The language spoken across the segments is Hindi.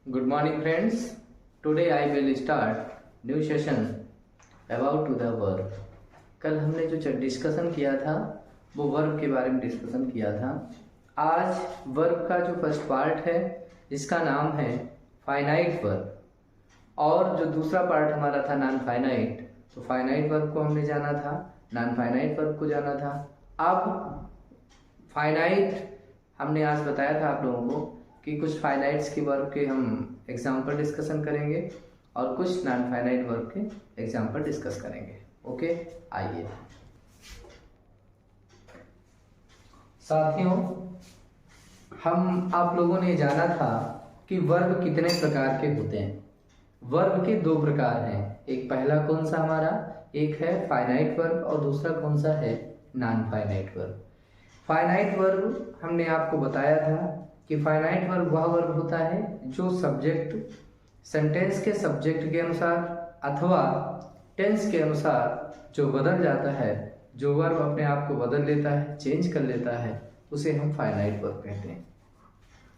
Good morning friends. Today I will start new session about to the verb. कल हमने जो डिस्कशन किया था वो वर्ब के बारे में डिस्कशन किया था। आज वर्ब का जो फर्स्ट पार्ट है जिसका नाम है फाइनाइट वर्ब, और जो दूसरा पार्ट हमारा था नॉन फाइनाइट। तो फाइनाइट वर्ब को हमने जाना था, नॉन फाइनाइट वर्ब को जाना था। अब फाइनाइट हमने आज बताया था आप लोगों को कि कुछ फाइनाइट्स के वर्ब के हम एग्जाम्पल डिस्कशन करेंगे और कुछ नॉन फाइनाइट वर्ब के एग्जाम्पल डिस्कस करेंगे। ओके, आइए साथियों, हम आप लोगों ने जाना था कि वर्ब कितने प्रकार के होते हैं। वर्ब के दो प्रकार हैं, एक पहला कौन सा हमारा, एक है फाइनाइट वर्ब और दूसरा कौन सा है, non finite verb. Finite verb हमने आपको बताया था कि फाइनाइट वर्ब वह वर्ब होता है जो सब्जेक्ट सेंटेंस के सब्जेक्ट के अनुसार अथवा टेंस के अनुसार जो बदल जाता है, जो वर्ब अपने आप को बदल लेता है, चेंज कर लेता है, उसे हम फाइनाइट वर्ब कहते हैं।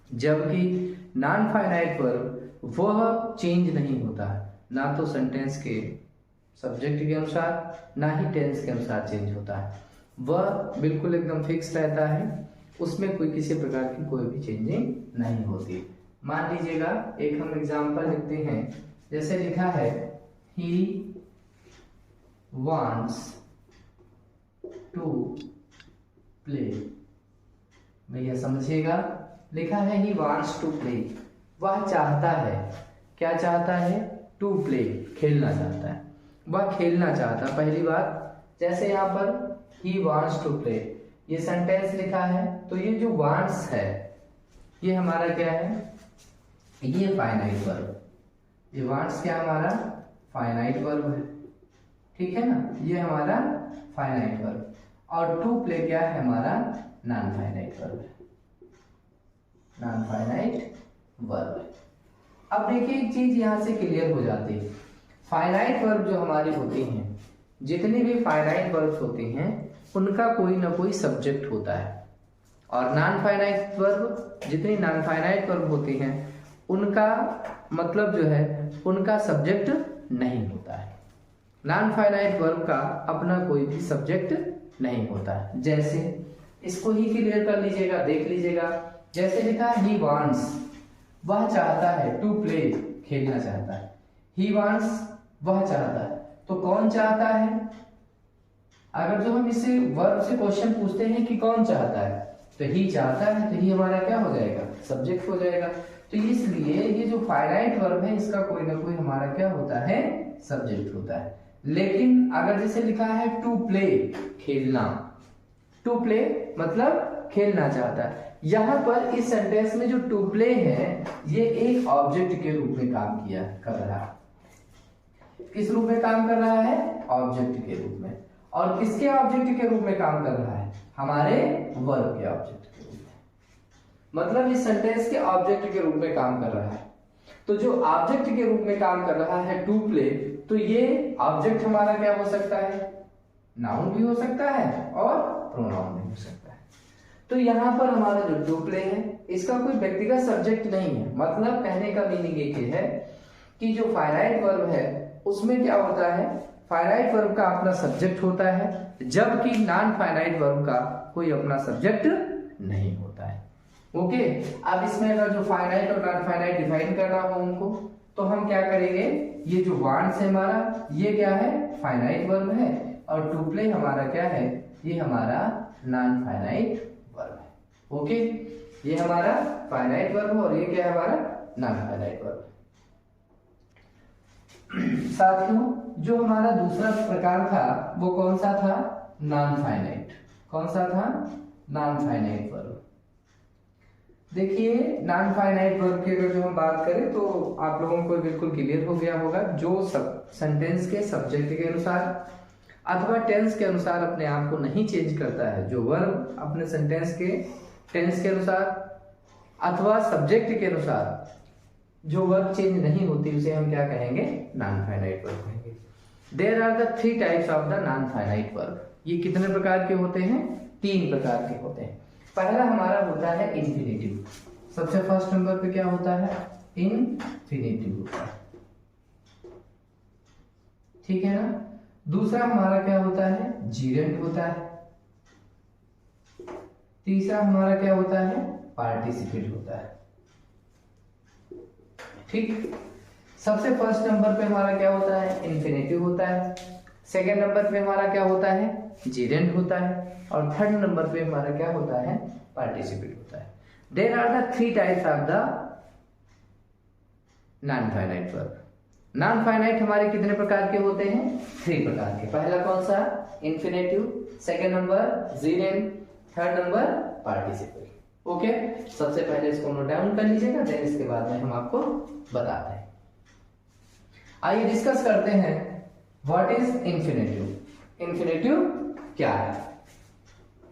जबकि नॉन फाइनाइट वर्ब वह चेंज नहीं होता, ना तो सेंटेंस के सब्जेक्ट के अनुसार ना ही टेंस के अनुसार चेंज होता है, वह बिल्कुल एकदम फिक्स रहता है, उसमें कोई किसी प्रकार की कोई भी चेंजिंग नहीं होती। मान लीजिएगा एक हम एग्जांपल लिखते हैं, जैसे लिखा है ही वांट्स टू प्ले। भैया समझिएगा, लिखा है ही वांट्स टू प्ले, वह चाहता है, क्या चाहता है, टू प्ले, खेलना चाहता है, वह खेलना चाहता है। पहली बात, जैसे यहाँ पर ही वांट्स टू प्ले, ये सेंटेंस लिखा है, तो ये जो वांट्स है ये हमारा क्या है, ये फाइनाइट वर्ब। ये वांट्स क्या हमारा फाइनाइट वर्ब है, ठीक है ना, ये हमारा फाइनाइट वर्ब। और टू प्ले क्या है हमारा, नॉन फाइनाइट वर्ब है, नॉन फाइनाइट वर्ब है। अब देखिए एक चीज यहां से क्लियर हो जाती है, फाइनाइट वर्ब जो हमारी होती हैं, जितनी भी फाइनाइट वर्ब्स होती हैं उनका कोई ना कोई सब्जेक्ट होता है, और नॉन फाइनाइट वर्ब, जितनी नॉन फाइनाइट वर्ब होती हैं उनका मतलब जो है उनका सब्जेक्ट नहीं होता है। नॉन फाइनाइट वर्ब का अपना कोई भी सब्जेक्ट नहीं होता है। जैसे इसको ही क्लियर कर लीजिएगा, देख लीजिएगा, जैसे लिखा है ही वांट्स, वह चाहता है, टू प्ले, खेलना चाहता है। ही वांट्स, वह चाहता है, तो कौन चाहता है। अगर जो हम इससे वर्ब से क्वेश्चन पूछते हैं कि कौन चाहता है, तो ही चाहता है, तो ही हमारा क्या हो जाएगा, सब्जेक्ट हो जाएगा। तो इसलिए ये जो फाइनाइट वर्ब है इसका कोई ना कोई हमारा क्या होता है, सब्जेक्ट होता है। लेकिन अगर जैसे लिखा है टू प्ले, खेलना, टू प्ले मतलब खेलना चाहता है, यहां पर इस सेंटेंस में जो टू प्ले है ये एक ऑब्जेक्ट के रूप में काम किया कर रहा है। किस रूप में काम कर रहा है, ऑब्जेक्ट के रूप में। और किसके ऑब्जेक्ट के रूप में काम कर रहा है, हमारे वर्ब के ऑब्जेक्ट के रूप में। मतलब इस सेंटेंस के ऑब्जेक्ट के रूप में काम कर रहा है। तो जो ऑब्जेक्ट के रूप में काम कर रहा है टू प्ले, तो ये ऑब्जेक्ट हमारा क्या हो सकता है, नाउन भी हो सकता है और प्रोनाउन भी हो सकता है। तो यहां पर हमारा जो टू प्ले है इसका कोई व्यक्तिगत सब्जेक्ट नहीं है। मतलब कहने का मीनिंग ये है कि जो फाइनाइट वर्ब है उसमें क्या होता है, फाइनाइट वर्ब का अपना सब्जेक्ट होता है, जबकि नॉन फाइनाइट वर्ब का कोई अपना सब्जेक्ट नहीं होता है। ओके, अब इसमें अगर जो फाइनाइट और नॉन फाइनाइट डिफाइन करना हो उनको, तो हम क्या करेंगे, ये जो वांट्स है हमारा, ये क्या है, फाइनाइट वर्ब है, और टू प्ले हमारा क्या है, ये हमारा नॉन फाइनाइट वर्ब है। ओके, ये हमारा फाइनाइट वर्ब है और ये क्या है हमारा नॉन फाइनाइट वर्ब। साथियों, जो हमारा दूसरा प्रकार था वो कौन सा था, नॉन फाइनाइट। कौन सा था, नॉन फाइनाइट वर्ब। देखिए नॉन फाइनाइट वर्ब की अगर जो हम बात करें तो आप लोगों को बिल्कुल क्लियर हो गया होगा, जो सब सेंटेंस के सब्जेक्ट के अनुसार अथवा टेंस के अनुसार अपने आप को नहीं चेंज करता है, जो वर्ब अपने सेंटेंस के टेंस के अनुसार अथवा सब्जेक्ट के अनुसार जो वर्ब चेंज नहीं होती, उसे हम क्या कहेंगे, नॉन फाइनाइट वर्ब कहेंगे। There are the three types of the non finite verb. ये कितने प्रकार के होते हैं, तीन प्रकार के होते हैं। पहला हमारा होता है इंफिनिटिव। सबसे फर्स्ट नंबर पे क्या होता है, इन्फिनेटिव होता है, ठीक है ना। दूसरा हमारा क्या होता है, जीरेंट होता है। तीसरा हमारा क्या होता है, पार्टिसिपेट होता है, ठीक। सबसे फर्स्ट नंबर पे हमारा क्या होता है, इन्फिनेटिव होता है। सेकेंड नंबर पे हमारा क्या होता है, जीरेंट होता है। और थर्ड नंबर पे हमारा क्या होता है, पार्टिसिपेट होता है। There are the three types of the non finite verb. Non finite हमारे कितने प्रकार के होते हैं, 3 प्रकार के। पहला कौन सा, infinitive. Second number gerund. Third number participate. Okay, सबसे पहले इसको नोट डाउन कर लीजिएगा, देन इसके बाद में हम आपको बताते हैं। आइए डिस्कस करते हैं व्हाट इज इन्फिनेटिव। इन्फिनेटिव क्या है।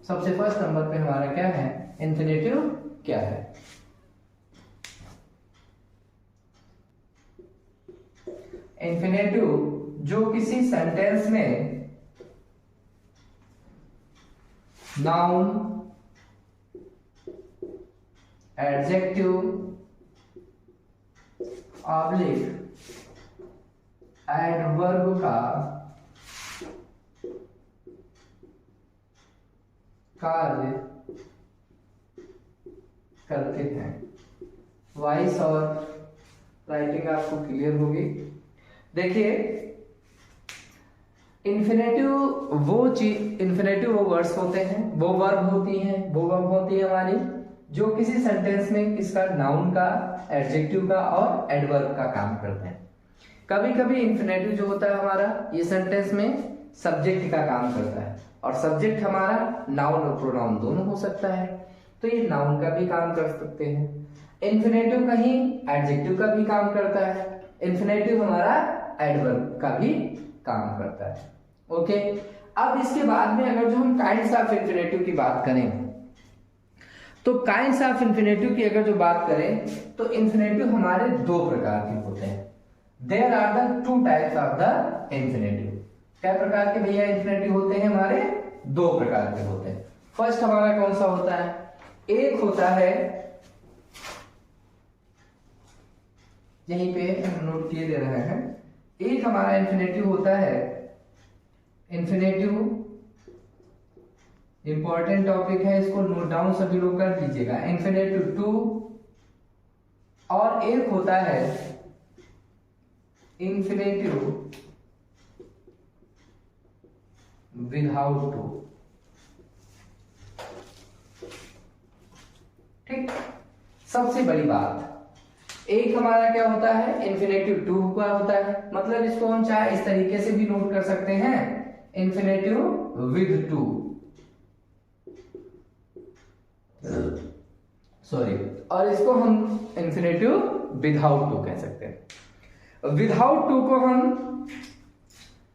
सबसे फर्स्ट नंबर पे हमारा क्या है, इन्फिनेटिव क्या है। इन्फिनेटिव जो किसी सेंटेंस में नाउन, एडजेक्टिव, ऑब्लिक एडवर्ब का कार्य करते हैं। वॉइस और राइटिंग आपको क्लियर होगी। देखिए, इन्फिनेटिव वो वर्ड्स होते हैं, वो वर्ब होती है हमारी, जो किसी सेंटेंस में किसका, नाउन का, एडजेक्टिव का और एडवर्ब का काम करते हैं। कभी कभी इन्फिनेटिव जो होता है हमारा, ये सेंटेंस में सब्जेक्ट का काम करता है, और सब्जेक्ट हमारा नाउन और प्रोनाउन दोनों हो सकता है, तो ये नाउन का भी काम कर सकते हैं। इन्फिनेटिव कहीं एडजेक्टिव का भी काम करता है, इन्फिनेटिव हमारा एडवर्ब का भी काम करता है। ओके, अब इसके बाद में अगर जो हम काइंड्स ऑफ इन्फिनेटिव की बात करें, तो काइंड्स ऑफ इन्फिनेटिव की अगर जो बात करें, तो इन्फिनेटिव हमारे 2 प्रकार के होते हैं। There are the 2 types of the infinitive. क्या प्रकार के भैया इन्फिनेटिव होते हैं हमारे, 2 प्रकार के होते हैं। फर्स्ट हमारा कौन सा होता है, एक होता है, यहीं पे हम नोट किए दे रहे हैं, एक हमारा इन्फिनेटिव होता है, इन्फिनेटिव इंपॉर्टेंट टॉपिक है, इसको नोट डाउन सभी लोग कर लीजिएगा। इन्फिनेटिव टू, और एक होता है इन्फिनेटिव विदाउट टू, ठीक। सबसे बड़ी बात, एक हमारा क्या होता है, इन्फिनेटिव टू हुआ होता है, मतलब इसको हम चाहे इस तरीके से भी नोट कर सकते हैं, इन्फिनेटिव विद टू, सॉरी, और इसको हम इन्फिनेटिव विदाउट टू कह सकते हैं। विदाउट टू को हम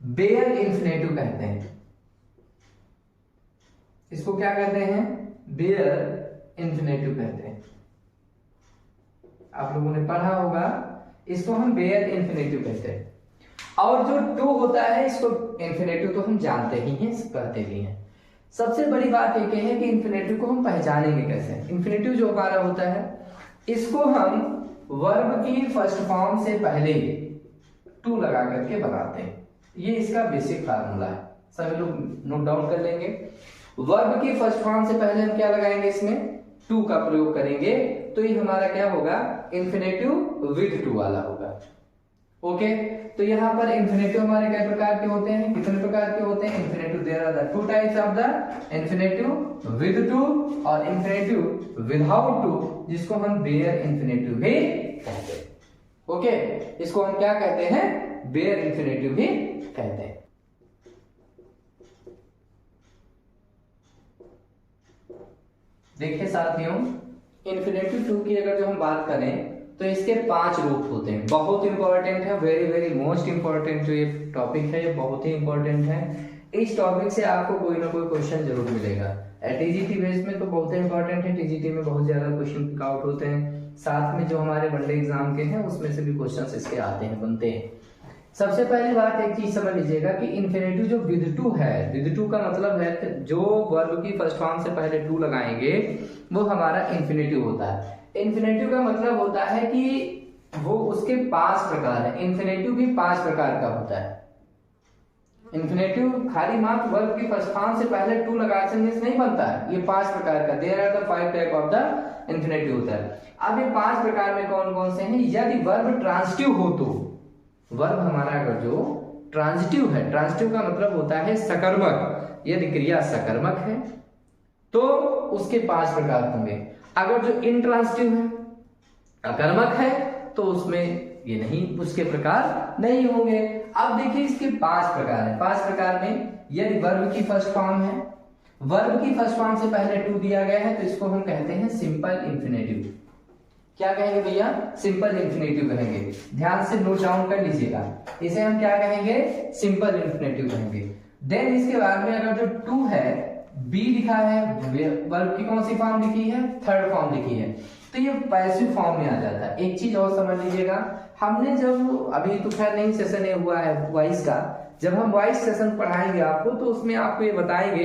बेयर इन्फिनेटिव कहते हैं। इसको क्या कहते हैं, बेयर इन्फिनेटिव कहते हैं। आप लोगों ने पढ़ा होगा, इसको हम बेयर इन्फिनेटिव कहते हैं। और जो टू होता है, इसको इन्फिनेटिव तो हम जानते ही हैं, कहते भी हैं। सबसे बड़ी बात एक है कि इन्फिनेटिव को हम पहचानेंगे कैसे। इन्फिनेटिव जो हमारा होता है, इसको हम वर्ब की फर्स्ट फॉर्म से पहले टू लगा करके बनाते हैं। ये इसका बेसिक फार्मूला है, सभी लोग नोट डाउन कर लेंगे। वर्ब की फर्स्ट फॉर्म से पहले हम क्या लगाएंगे, इसमें टू का प्रयोग करेंगे, तो ये हमारा क्या होगा, इन्फिनेटिव विद टू वाला होगा। ओके, तो यहाँ पर इन्फिनेटिव हमारे कई प्रकार के होते हैं, कितने प्रकार के होते हैं, infinitive there are the 2 types of the infinitive with to और इन्फिनेटिव विदाउट टू, जिसको हम बेयर इन्फिनेटिव भी कहते हैं। ओके, इसको हम क्या कहते हैं, बेयर इन्फिनेटिव भी कहते हैं। देखिए साथियों, इन्फिनेटिव टू की अगर जो हम बात करें, तो इसके 5 रूप होते हैं। बहुत इंपॉर्टेंट है, वेरी वेरी मोस्ट इंपॉर्टेंट जो ये टॉपिक है, ये बहुत ही इंपॉर्टेंट है। इस टॉपिक से आपको कोई ना कोई क्वेश्चन जरूर मिलेगा। टीजीटी बेस में तो बहुत ही इंपॉर्टेंट है, टीजीटी में बहुत ज्यादा क्वेश्चन पिक आउट होते हैं। साथ में जो हमारे वनडे एग्जाम के हैं, उसमें से भी क्वेश्चन इसके आते हैं, बनते हैं। सबसे पहली बात एक चीज समझ लीजिएगा कि इन्फिनेटिव जो विद टू है, विद टू का मतलब है कि जो वर्ब की फर्स्ट फॉर्म से पहले टू लगाएंगे, वो हमारा इन्फिनेटिव होता है। इन्फिनेटिव का मतलब होता है कि वो उसके 5 प्रकार है। इन्फिनेटिव भी 5 प्रकार का होता है। इन्फिनेटिव खाली मात्र वर्ब की फर्स्ट फॉर्म से पहले टू लगा से नहीं बनता है, ये 5 प्रकार का। There are the 5 type of the infinitive होता है। अब ये 5 प्रकार में कौन कौन से हैं? यदि वर्ब ट्रांजिटिव हो तो, वर्ब हमारा अगर जो ट्रांजिटिव है, ट्रांजिटिव का मतलब होता है सकर्मक, यदि क्रिया सकर्मक है तो उसके 5 प्रकार होंगे। अगर जो इंट्रांजिटिव है, अकर्मक है, तो उसमें ये नहीं, उसके प्रकार नहीं होंगे। अब देखिए इसके 5 प्रकार हैं। 5 प्रकार में यदि वर्ब की फर्स्ट फॉर्म है, वर्ब की फर्स्ट फॉर्म से पहले टू दिया गया है, तो इसको हम कहते हैं सिंपल इन्फिनेटिव। क्या कहेंगे भैया? सिंपल इन्फिनेटिव कहेंगे। ध्यान से नोट डाउन कर लीजिएगा, इसे हम क्या कहेंगे? सिंपल इन्फिनेटिव कहेंगे। देन इसके बाद में अगर जो टू है, बी लिखा है, वर्ब की कौन सी फॉर्म लिखी है? थर्ड फॉर्म लिखी है, तो ये पैसिव फॉर्म में आ जाता है। एक चीज और समझ लीजिएगा, हमने जब अभी तो खैर नहीं सेशन हुआ है वॉइस का, जब हम वॉइस सेशन पढ़ाएंगे आपको, तो उसमें आपको ये बताएंगे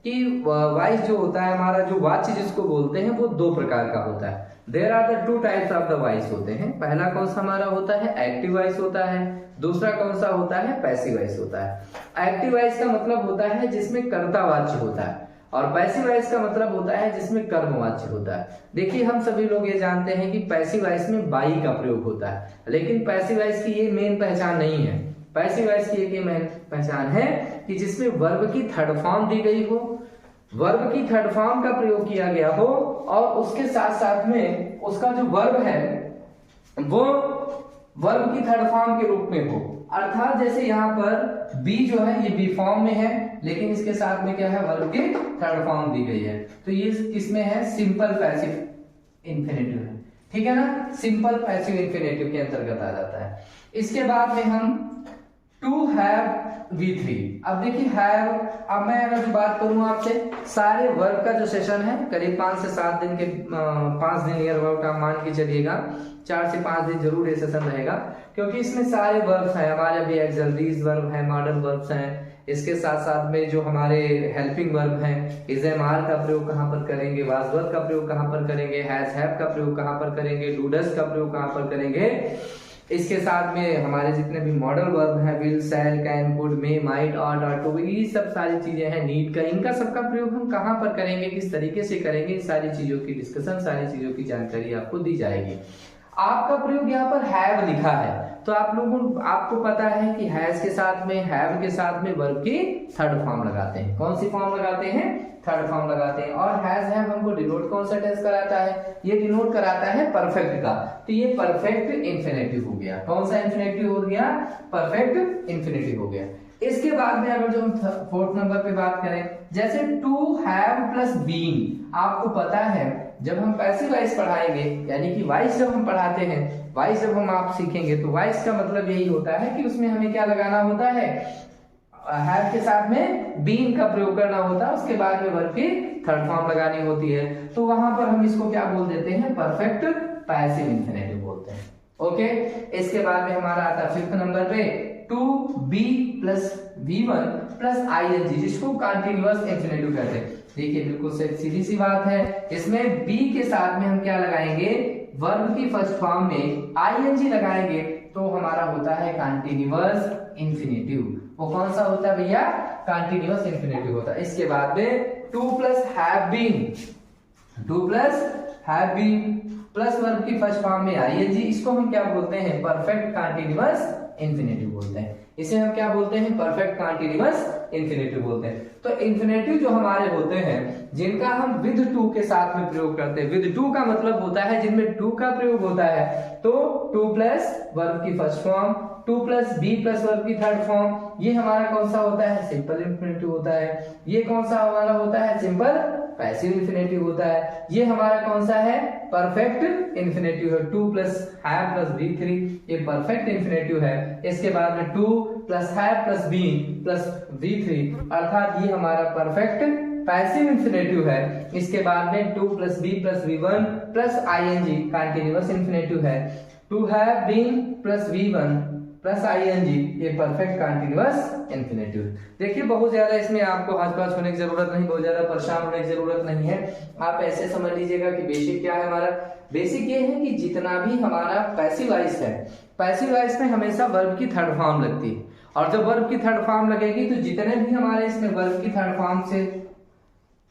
कि वॉइस जो होता है हमारा, जो वाच्य जिसको बोलते हैं, वो 2 प्रकार का होता है। There are the 2 types of the voice होते हैं। पहला कौन सा हमारा होता है? एक्टिव वॉइस होता है। दूसरा कौन सा होता है? पैसिव वॉइस होता है। एक्टिव वॉइस का मतलब होता है जिसमें कर्तावाच्य होता है, और पैसिव वॉइस का मतलब होता है जिसमें कर्मवाच्य होता है। देखिए हम सभी लोग ये जानते हैं कि पैसिव वॉइस में बाई का प्रयोग होता है, लेकिन पैसिव वॉइस की ये मेन पहचान नहीं है। पैसिव वॉइस की एक मेन पहचान है कि जिसमें वर्ब की थर्ड फॉर्म दी गई हो, वर्ब की थर्ड फॉर्म का प्रयोग किया गया हो, और उसके साथ साथ में उसका जो वर्ब है वो वर्ब की थर्ड फॉर्म के रूप में हो। अर्थात जैसे यहाँ पर बी जो है ये बी फॉर्म में है, लेकिन इसके साथ में क्या है? वर्ब की थर्ड फॉर्म दी गई है, तो ये किसमें है? सिंपल पैसिव इन्फिनेटिव है। ठीक है ना? सिंपल पैसिव इन्फिनेटिव के अंतर्गत आ जाता है। इसके बाद में हम टू हैव V3। अब देखिए हैव, अब मैं अगर बात करूं आपसे, सारे वर्ब का जो सेशन है करीब 5 से 7 दिन के 5 दिन ईयर वर्ब का मान के चलिएगा, 4 से 5 दिन जरूर ये सेशन रहेगा, क्योंकि इसमें सारे वर्ब्स हैं हमारे। अभी एक्सल्टीज वर्ब है, मॉडर्न वर्ब्स हैं, इसके साथ साथ में जो हमारे हेल्पिंग वर्ब हैं, इज एम आर का प्रयोग कहां पर करेंगे, वाज वर का प्रयोग कहां पर करेंगे, हैज हैव का प्रयोग कहां पर करेंगे, डू डज का प्रयोग कहां पर करेंगे। इसके साथ में हमारे जितने भी मॉडल वर्ब हैं, will, shall, can, could, may, might, ought, are, to, ये सब सारी चीजें हैं, नीड का, इनका सबका प्रयोग हम कहां पर करेंगे, किस तरीके से करेंगे, इन सारी चीजों की डिस्कशन, सारी चीजों की जानकारी आपको दी जाएगी। आपका प्रयोग यहाँ पर हैव लिखा है, तो आप लोगों आपको पता है कि हैज के साथ में, हैव के साथ में वर्ब की थर्ड फॉर्म लगाते हैं। कौन सी फॉर्म लगाते हैं? थर्ड फॉर्म लगाते हैं। और हैज हैव हमको डिनोट कौन सा टेंस कराता है? ये डिनोट कराता है परफेक्ट का, तो ये परफेक्ट इन्फिनेटिव हो गया। कौन सा इन्फिनेटिव हो गया? परफेक्ट इन्फिनेटिव हो गया। इसके बाद में अगर जो हम 4th नंबर पे बात करें, जैसे टू हैव प्लस बीन, आपको पता है जब हम पैसिव वॉइस पढ़ाएंगे, यानी कि वॉइस जब हम पढ़ाते हैं, वॉइस जब हम आप सीखेंगे, तो वॉइस का मतलब यही होता है कि उसमें हमें क्या लगाना होता है? हैव के साथ में बीन का प्रयोग करना होता है, उसके बाद में वर्ब की थर्ड फॉर्म लगानी होती है, तो वहां पर हम इसको क्या बोल देते हैं? परफेक्ट पैसिव इन्फिनेटिव बोलते हैं। ओके, इसके बाद में हमारा आता है 5th नंबर पे to be plus V1 plus ING, जिसको कंटीन्यूअस इन्फिनेटिव कहते हैं। देखिए बिल्कुल सीधी सी बात है, इसमें बी के साथ में हम क्या लगाएंगे? वर्ब की फर्स्ट फॉर्म में ING लगाएंगे, तो हमारा होता है कंटीन्यूअस इन्फिनेटिव। वो कौन सा होता है भैया? कंटीन्यूअस इन्फिनेटिव होता है। इसके बाद में to plus have been, to plus have been plus verb की फर्स्ट फॉर्म में ING, इसको हम क्या बोलते हैं? परफेक्ट कंटीन्यूअस इन्फिनेटिव बोलते हैं। इसे हम क्या बोलते हैं? परफेक्ट कंटीन्यूअस इन्फिनेटिव बोलते हैं। तो इन्फिनेटिव जो हमारे होते हैं, जिनका हम विद टू के साथ में प्रयोग करते हैं, विद टू का मतलब होता है जिनमें टू का प्रयोग होता है, तो टू प्लस वर्ब की first form, to plus be plus verb की थर्ड फॉर्म, ये हमारा कौन सा होता है? सिंपल इन्फिनेटिव होता है। ये कौन सा हमारा होता है? सिंपल पैसिव इन्फिनेटिव होता है। ये हमारा कौन सा है? परफेक्ट इन्फिनेटिव है। To plus have plus V3, ये परफेक्ट इन्फिनेटिव है। इसके बाद में to plus have plus be plus V3, अर्थात ये हमारा परफेक्ट पैसिव इन्फिनेटिव है। इसके बाद में to plus be plus V1 plus ING continuous infinitive है। To have been plus V1 plus ING, ये परफेक्ट कंटीन्यूअस इंफिनिटिव। देखिए बहुत ज्यादा इसमें आपको हौच-पौच होने की जरूरत नहीं, बहुत ज्यादा परेशान होने की जरूरत नहीं है। आप ऐसे समझ लीजिएगा कि बेसिक क्या है हमारा, बेसिक ये है कि जितना भी हमारा पैसिव वॉइस है, पैसिव वॉइस में हमेशा वर्ब की थर्ड फॉर्म लगती है, और जब वर्ब की थर्ड फॉर्म लगेगी तो जितने भी हमारे इसमें वर्ब की थर्ड फॉर्म से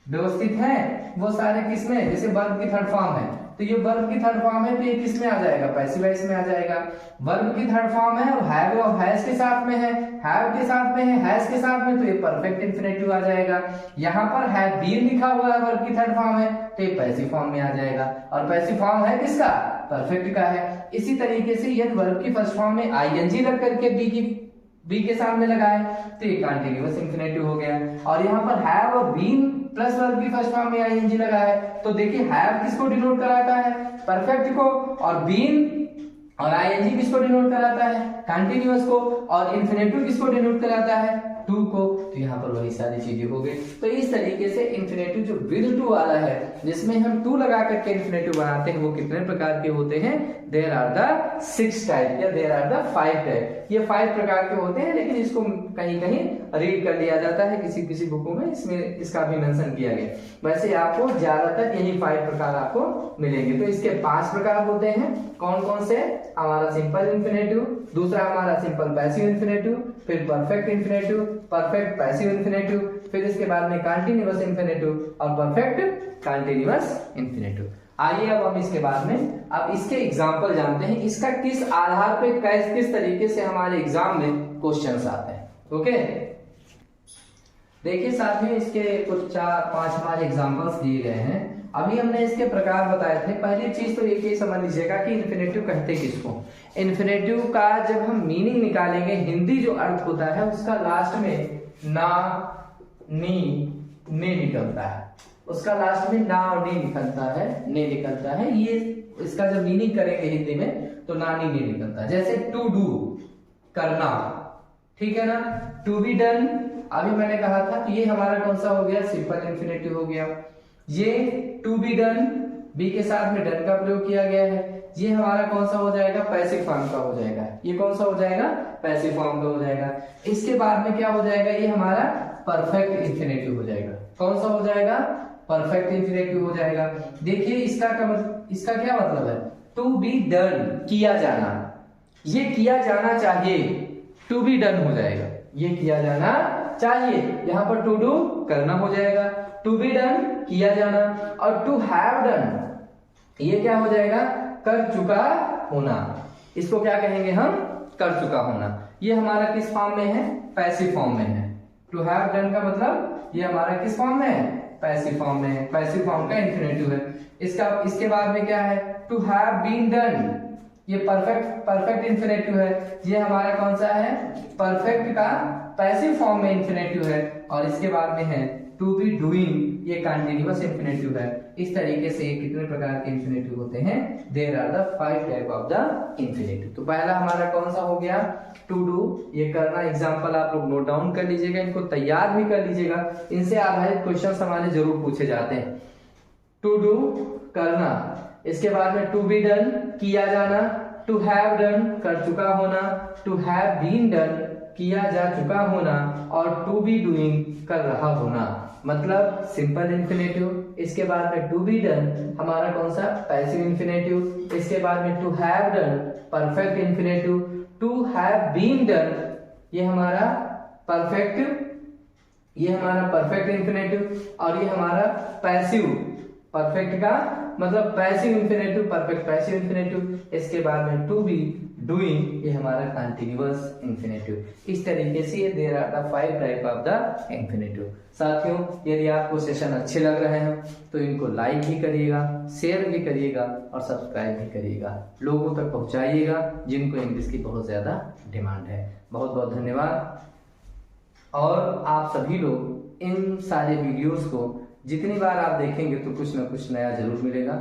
व्यवस्थित है वो सारे किसमें, जैसे वर्ब की थर्ड फॉर्म है तो ये वर्ब की थर्ड फॉर्म है तो ये किसमें आ जाएगा, पैसिव वॉइस में आ जाएगा। वर्ब की थर्ड फॉर्म है और हैव और हैज के साथ में है, हैव के साथ में है, हैज के साथ में, तो ये परफेक्ट इंफिनिटिव आ जाएगा। यहाँ पर हैव बीन लिखा हुआ है, वर्ब की थर्ड फॉर्म है तो ये पैसिव फॉर्म में आ जाएगा, और पैसिव फॉर्म है किसका, परफेक्ट का है। इसी तरीके से यदि वर्ब की फर्स्ट फॉर्म में आईएनजी लग करके बी के सामने लगाए तो ये कंटीन्यूअस इंफिनिटिव हो गया। और यहाँ पर हैव और बीन प्लस वर्ब की फर्स्ट फॉर्म में आईएनजी लगा है तो देखिए हैव किसको डिनोट कराता है, परफेक्ट को, और बीन और आईएनजी किसको डिनोट कराता है, कंटीन्यूअस को, और इंफिनिटिव किसको डिनोट कराता है, टू को। तो यहाँ पर वही सारी चीजें हो गई। तो इस तरीके से इंफिनिटिव जो विद टू वाला है जिसमें हम टू लगा करके इंफिनिटिव बनाते हैं वो कितने प्रकार के होते हैं, देयर आर द 6 टाइप या देयर आर द 5 टाइप। ये 5 प्रकार के होते हैं, लेकिन इसको कहीं कहीं रीड कर लिया जाता है, किसी किसी बुकों में इसमें इसका भी मेंशन किया गया। वैसे आपको ज्यादातर यही 5 प्रकार आपको मिलेंगे। तो इसके 5 प्रकार होते हैं, कौन कौन से, हमारा सिंपल इंफिनिटिव, दूसरा हमारा सिंपल पैसिव इंफिनिटिव, फिर perfect infinitive, perfect passive infinitive, फिर इसके बाद में कंटीन्यूअस इंफिनिटिव और परफेक्ट कंटीन्यूअस इंफिनिटिव। आइए अब हम इसके बाद में अब इसके एग्जाम्पल जानते हैं, इसका किस आधार पे किस तरीके से हमारे एग्जाम में क्वेश्चंस आते हैं। ओके, देखिए साथियों इसके कुछ 4-5 हमारे एग्जाम्पल्स दिए गए हैं। अभी हमने इसके प्रकार बताए थे। पहली चीज तो ये समझ लीजिएगा कि इन्फिनेटिव कहते किसको। इन्फिनेटिव का जब हम मीनिंग निकालेंगे, हिंदी जो अर्थ होता है उसका लास्ट में ना, नी, ने निकलता है, उसका लास्ट में ना और नी निकलता है, ने निकलता है। ये इसका जब मीनिंग करेंगे हिंदी में तो ना, नी, ने निकलता है। जैसे टू डू, करना, ठीक है ना। टू बी डन, अभी मैंने कहा था कि ये हमारा कौन सा हो गया, सिंपल इंफिनिटिव हो गया। ये टू बी डन, बी के साथ में डन का प्रयोग किया गया है, ये हमारा कौन सा हो जाएगा, पैसिव फॉर्म का हो जाएगा। ये कौन सा हो जाएगा, पैसिव फॉर्म का हो जाएगा। इसके बाद में क्या हो जाएगा, ये हमारा परफेक्ट इंफिनिटिव हो जाएगा। कौन सा हो जाएगा, परफेक्ट इंफिनिटिव हो जाएगा। देखिए इसका क्या मतलब है, टू बी डन, किया जाना, ये किया जाना चाहिए, टू बी डन हो जाएगा, ये किया जाना चाहिए। यहाँ पर टू डू करना हो जाएगा, टू बी डन किया जाना, और टू हैव डन ये क्या हो जाएगा, कर चुका होना। इसको क्या कहेंगे हम, कर चुका होना। ये हमारा किस फॉर्म में है, पैसिव फॉर्म में है। टू हैव डन का मतलब ये हमारा किस फॉर्म में है, पैसिव फॉर्म में है, पैसिव फॉर्म का इंफिनिटिव है। इसके बाद में क्या है, टू हैव बीन डन, ये परफेक्ट इंफिनिटिव है। ये हमारा कौन सा है, परफेक्ट का पैसिव फॉर्म में इंफिनिटिव है। और इसके बाद में है टू बी डूइंग, ये कंटीन्यूअस इंफिनिटिव है। इस तरीके से कितने प्रकार के इंफिनिटिव होते हैं, there are the 5 type of the infinitive. तो पहला हमारा कौन सा हो गया, टू डू, ये करना। एग्जांपल आप लोग नोट डाउन कर लीजिएगा, इनको तैयार भी कर लीजिएगा, इनसे आधारित क्वेश्चन हमारे जरूर पूछे जाते हैं। टू डू करना, इसके बाद में टू बी डन किया जाना, टू हैव डन कर चुका होना, टू हैव बीन डन किया जा चुका होना, और टू बी डूइंग कर रहा होना, मतलब सिंपल इंफिनिटिव। इसके बाद में टू बी डन हमारा कौन सा, पैसिव इंफिनिटिव। इसके बाद में to have done perfect infinitive, to have been done ये हमारा परफेक्ट इंफिनिटिव, और ये हमारा पैसिव, परफेक्ट का मतलब passive infinitive, perfect passive infinitive. इसके बाद में टू बी डूइंग ये हमारा कंटीन्यूअस इंफिनिटिव। इस तरीके से ये there are the 5 type of the infinitive. साथियों यदि आपको सेशन अच्छे लग रहे हैं तो इनको लाइक भी करिएगा, शेयर भी करिएगा और सब्सक्राइब भी करिएगा, लोगों तक पहुंचाइएगा जिनको इंग्लिश की बहुत ज्यादा डिमांड है। बहुत बहुत धन्यवाद। और आप सभी लोग इन सारे वीडियोस को जितनी बार आप देखेंगे तो कुछ ना कुछ नया जरूर मिलेगा।